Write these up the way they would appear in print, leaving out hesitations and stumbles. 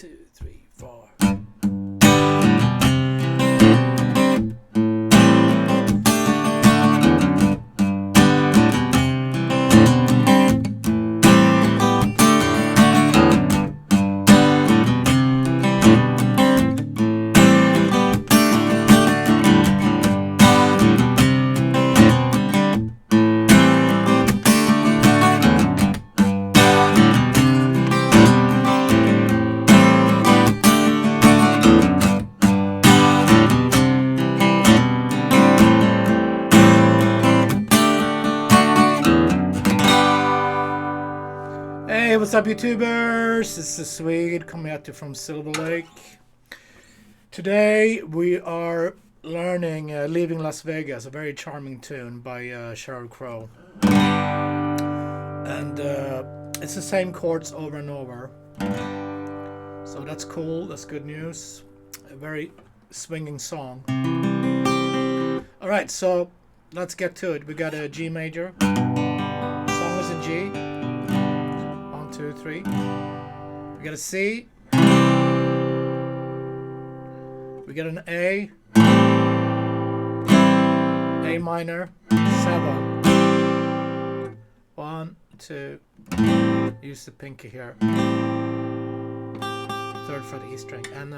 2, 3, 4. Hey, what's up, YouTubers? This is Swede coming at you from Silver Lake. Today we are learning Leaving Las Vegas, a very charming tune by Sheryl. And it's the same chords over and over. So that's cool, that's good news. A very swinging song. Alright, so let's get to it. We got a G major. The song is in G. 2, 3. We got a C. We got an A minor, 7. 1, 2. Use the pinky here. 3rd fret E string, and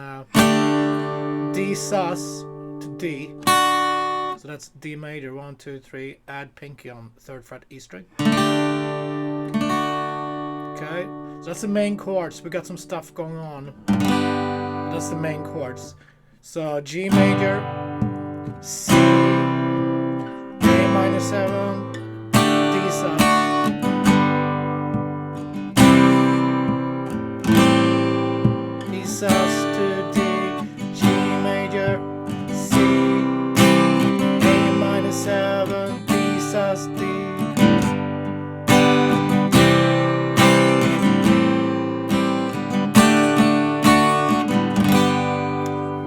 D sus to D. So that's D major. 1, 2, 3. Add pinky on 3rd fret E string. Okay, so that's the main chords. We got some stuff going on. That's the main chords. So G major, C, A minor 7, D sus, E sus to D, G major, C, A minor 7, D sus, D.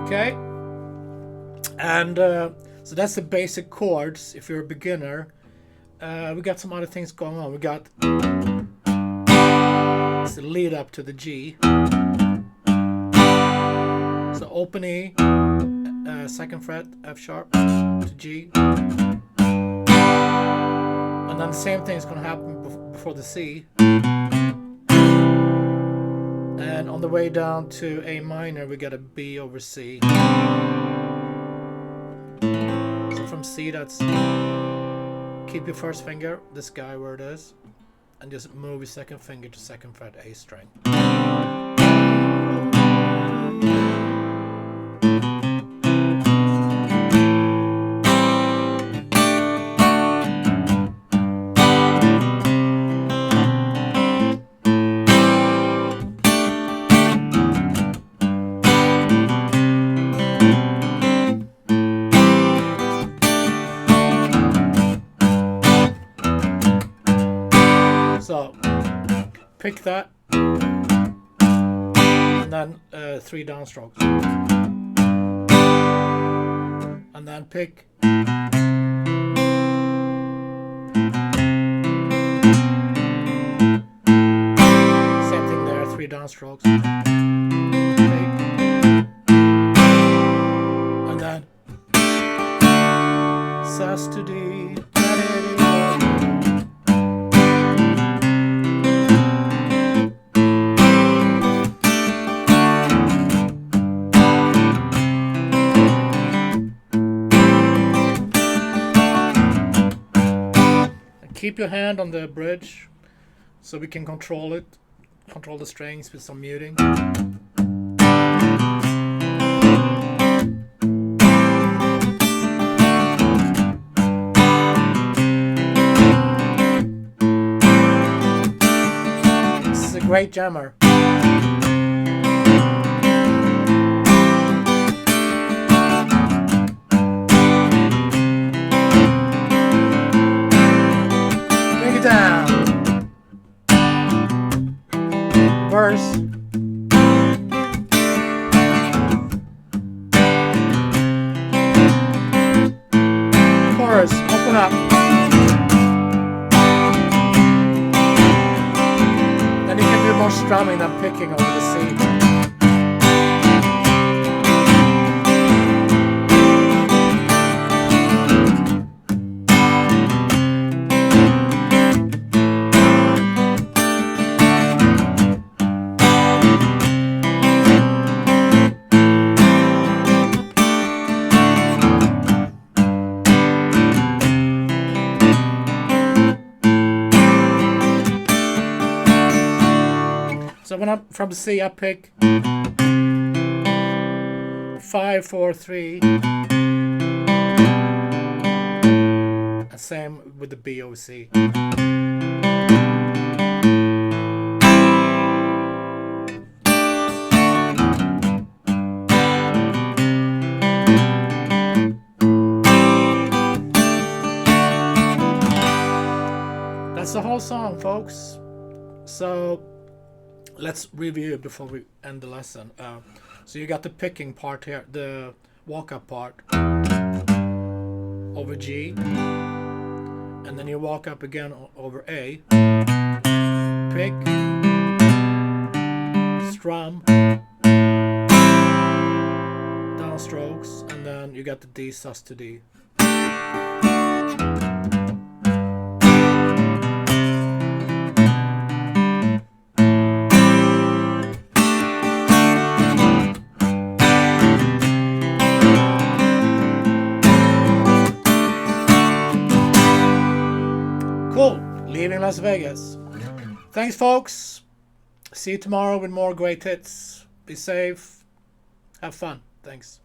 Okay, and so that's the basic chords. If you're a beginner, we got some other things going on. We got it's the lead up to the G. So open E, 2nd fret F sharp to G, and then the same thing is going to happen before the C. And on the way down to A minor, we got a B over C. So from C, that's keep your 1st finger, this guy where it is, and just move your 2nd finger to 2nd fret A string. So, pick that, and then 3 downstrokes, and then pick, same thing there, 3 downstrokes, pick, and then sus to D. Keep your hand on the bridge so we can control it, control the strings with some muting. This is a great jammer. Down. Verse. Chorus. Open up. Then you can do more strumming than picking, coming up from C, I pick 5, 4, 3. And same with the B, O, C. That's the whole song, folks. So let's review before we end the lesson. So you got the picking part here, the walk-up part over G, and then you walk up again over A, pick, strum, downstrokes, and then you got the D sus to D. Cool. Leaving Las Vegas. Thanks, folks. See you tomorrow with more great hits. Be safe. Have fun. Thanks.